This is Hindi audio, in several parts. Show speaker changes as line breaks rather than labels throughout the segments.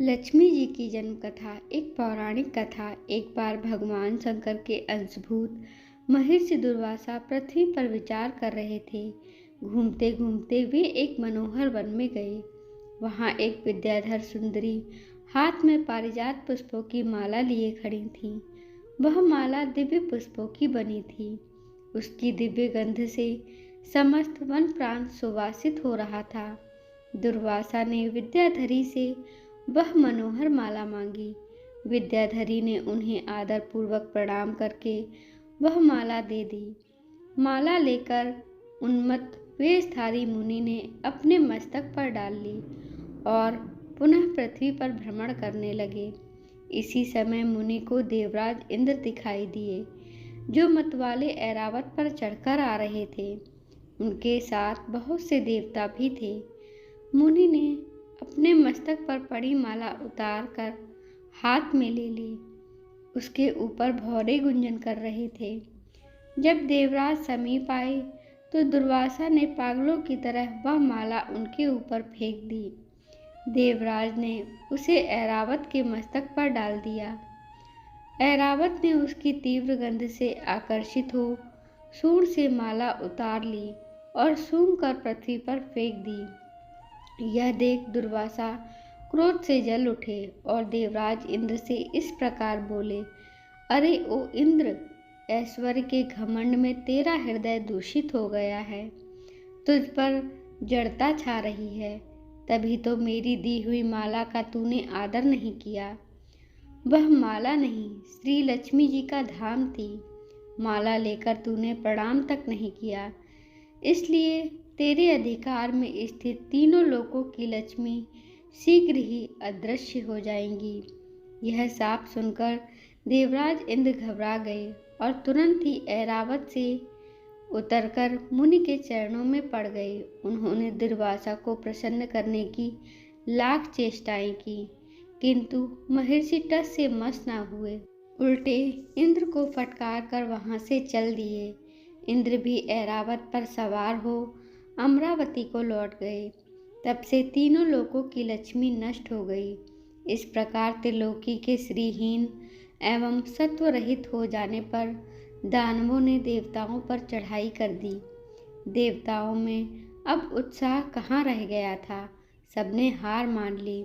लक्ष्मी जी की जन्म कथा एक पौराणिक कथा। एक बार भगवान शंकर के अंशभूत महर्षि दुर्वासा पृथ्वी पर विचार कर रहे थे। घूमते घूमते वे एक मनोहर वन में गए। वहां एक विद्याधर सुंदरी हाथ में पारिजात पुष्पों की माला लिए खड़ी थी। वह माला दिव्य पुष्पों की बनी थी। उसकी दिव्य गंध से समस्त वन प्रांत सुवासित हो रहा था। दुर्वासा ने विद्याधरी से वह मनोहर माला मांगी। विद्याधरी ने उन्हें आदर पूर्वक प्रणाम करके वह माला दे दी। माला लेकर उन्मत्त वेशधारी मुनि ने अपने मस्तक पर डाल ली और पुनः पृथ्वी पर भ्रमण करने लगे। इसी समय मुनि को देवराज इंद्र दिखाई दिए, जो मतवाले ऐरावत पर चढ़कर आ रहे थे। उनके साथ बहुत से देवता भी थे। मुनि ने अपने मस्तक पर पड़ी माला उतार कर हाथ में ले ली। उसके ऊपर भौरे गुंजन कर रहे थे। जब देवराज समीप आए तो दुर्वासा ने पागलों की तरह वह माला उनके ऊपर फेंक दी। देवराज ने उसे ऐरावत के मस्तक पर डाल दिया। ऐरावत ने उसकी तीव्र गंध से आकर्षित हो सूंड से माला उतार ली और सूंघ कर पृथ्वी पर फेंक दी। यह देख दुर्वासा क्रोध से जल उठे और देवराज इंद्र से इस प्रकार बोले, अरे ओ इंद्र, ऐश्वर्य के घमंड में तेरा हृदय दूषित हो गया है। तुझ पर जड़ता छा रही है, तभी तो मेरी दी हुई माला का तूने आदर नहीं किया। वह माला नहीं, श्री लक्ष्मी जी का धाम थी। माला लेकर तूने प्रणाम तक नहीं किया, इसलिए तेरे अधिकार में स्थित तीनों लोकों की लक्ष्मी शीघ्र ही अदृश्य हो जाएंगी। यह शाप सुनकर देवराज इंद्र घबरा गए और तुरंत ही ऐरावत से उतरकर मुनि के चरणों में पड़ गए। उन्होंने दुर्वासा को प्रसन्न करने की लाख चेष्टाएं की, किंतु महर्षि टस से मस न हुए। उल्टे इंद्र को फटकार कर वहां से चल दिए। इंद्र भी ऐरावत पर सवार हो अमरावती को लौट गए। तब से तीनों लोकों की लक्ष्मी नष्ट हो गई। इस प्रकार त्रिलोकी के श्रीहीन एवं सत्वरहित हो जाने पर दानवों ने देवताओं पर चढ़ाई कर दी। देवताओं में अब उत्साह कहाँ रह गया था, सबने हार मान ली।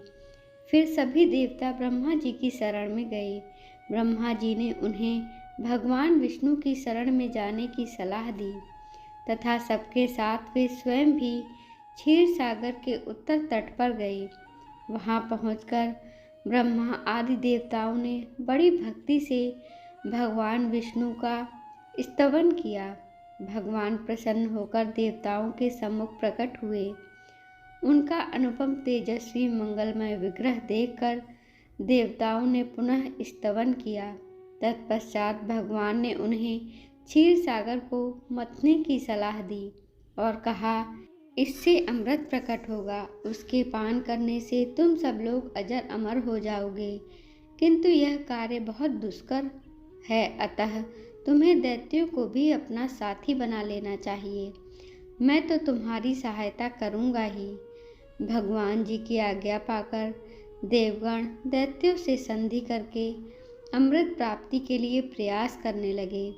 फिर सभी देवता ब्रह्मा जी की शरण में गए। ब्रह्मा जी ने उन्हें भगवान विष्णु की शरण में जाने की सलाह दी तथा सबके साथ वे स्वयं भी क्षीर सागर के उत्तर तट पर गए। वहां पहुंचकर ब्रह्मा आदि देवताओं ने बड़ी भक्ति से भगवान विष्णु का स्तवन किया। भगवान प्रसन्न होकर देवताओं के सम्मुख प्रकट हुए। उनका अनुपम तेजस्वी मंगलमय विग्रह देखकर देवताओं ने पुनः स्तवन किया। तत्पश्चात भगवान ने उन्हें क्षीर सागर को मथने की सलाह दी और कहा, इससे अमृत प्रकट होगा, उसके पान करने से तुम सब लोग अजर अमर हो जाओगे। किंतु यह कार्य बहुत दुष्कर है, अतः तुम्हें दैत्यों को भी अपना साथी बना लेना चाहिए। मैं तो तुम्हारी सहायता करूँगा ही। भगवान जी की आज्ञा पाकर देवगण दैत्यों से संधि करके अमृत प्राप्ति के लिए प्रयास करने लगे।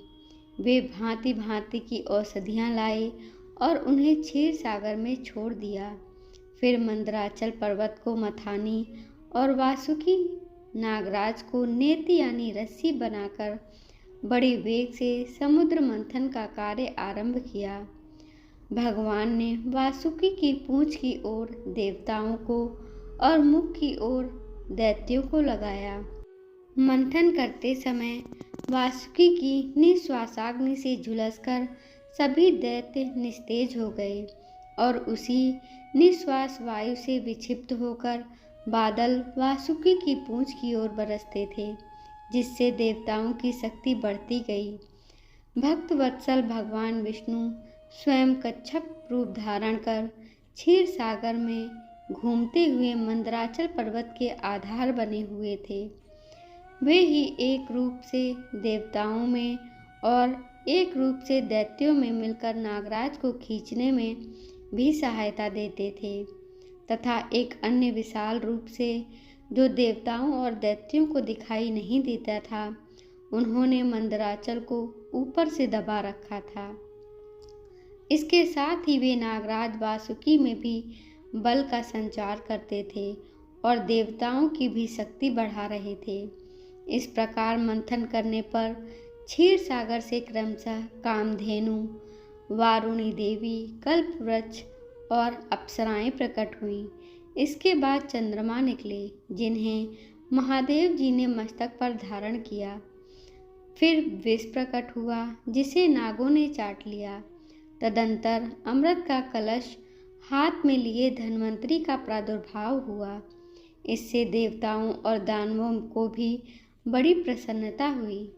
वे भांति भांति की औषधियाँ लाए और उन्हें क्षीर सागर में छोड़ दिया। फिर मंदराचल पर्वत को मथानी और वासुकी नागराज को नेति यानी रस्सी बनाकर बड़े वेग से समुद्र मंथन का कार्य आरंभ किया। भगवान ने वासुकी की पूंछ की ओर देवताओं को और मुख की ओर दैत्यों को लगाया। मंथन करते समय वासुकी की निश्वासाग्नि से झुलसकर सभी दैत्य निस्तेज हो गए और उसी निश्वास वायु से विक्षिप्त होकर बादल वासुकी की पूंछ की ओर बरसते थे, जिससे देवताओं की शक्ति बढ़ती गई। भक्त वत्सल भगवान विष्णु स्वयं कच्छप रूप धारण कर क्षीर सागर में घूमते हुए मंदराचल पर्वत के आधार बने हुए थे। वे ही एक रूप से देवताओं में और एक रूप से दैत्यों में मिलकर नागराज को खींचने में भी सहायता देते थे तथा एक अन्य विशाल रूप से जो देवताओं और दैत्यों को दिखाई नहीं देता था। उन्होंने मंदराचल को ऊपर से दबा रखा था। इसके साथ ही वे नागराज वासुकी में भी बल का संचार करते थे और देवताओं की भी शक्ति बढ़ा रहे थे। इस प्रकार मंथन करने पर क्षीर सागर से क्रमशः कामधेनु, वारुणी देवी, कल्पवृक्ष और अप्सराएं प्रकट हुईं। इसके बाद चंद्रमा निकले, जिन्हें महादेव जी ने मस्तक पर धारण किया। फिर विष प्रकट हुआ, जिसे नागों ने चाट लिया। तदंतर अमृत का कलश हाथ में लिए धन्वंतरी का प्रादुर्भाव हुआ। इससे देवताओं और दानवों को भी बड़ी प्रसन्नता हुई।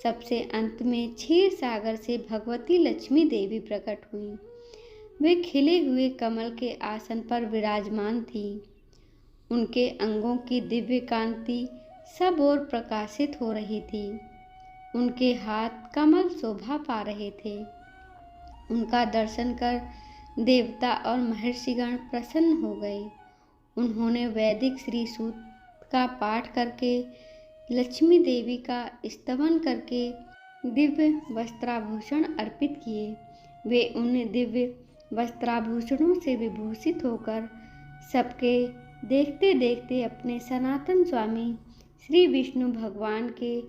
सबसे अंत में क्षीर सागर से भगवती लक्ष्मी देवी प्रकट हुई। वे खिले हुए कमल के आसन पर विराजमान थी। उनके अंगों की दिव्य कांति सब ओर प्रकाशित हो रही थी। उनके हाथ कमल शोभा पा रहे थे। उनका दर्शन कर देवता और महर्षिगण प्रसन्न हो गए। उन्होंने वैदिक श्री सूक्त का पाठ करके, लक्ष्मी देवी का स्तवन करके दिव्य वस्त्राभूषण अर्पित किए। वे उन दिव्य वस्त्राभूषणों से विभूषित होकर सबके देखते देखते अपने सनातन स्वामी श्री विष्णु भगवान के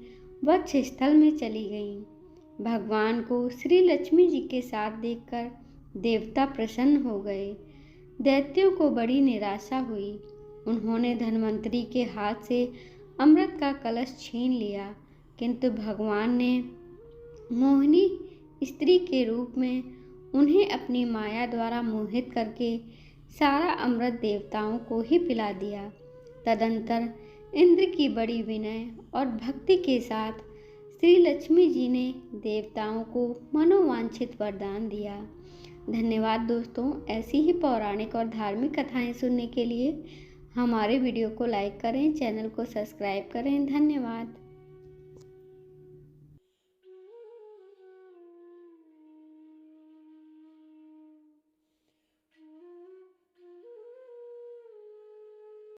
वक्ष स्थल में चली गईं। भगवान को श्री लक्ष्मी जी के साथ देखकर देवता प्रसन्न हो गए। दैत्यों को बड़ी निराशा हुई। उन्होंने धन्वंतरी के हाथ से अमृत का कलश छीन लिया, किंतु भगवान ने मोहिनी स्त्री के रूप में उन्हें अपनी माया द्वारा मोहित करके सारा अमृत देवताओं को ही पिला दिया। तदंतर इंद्र की बड़ी विनय और भक्ति के साथ श्री लक्ष्मी जी ने देवताओं को मनोवांछित वरदान दिया। धन्यवाद दोस्तों। ऐसी ही पौराणिक और धार्मिक कथाएं सुनने के लिए हमारे वीडियो को लाइक करें, चैनल को सब्सक्राइब करें। धन्यवाद।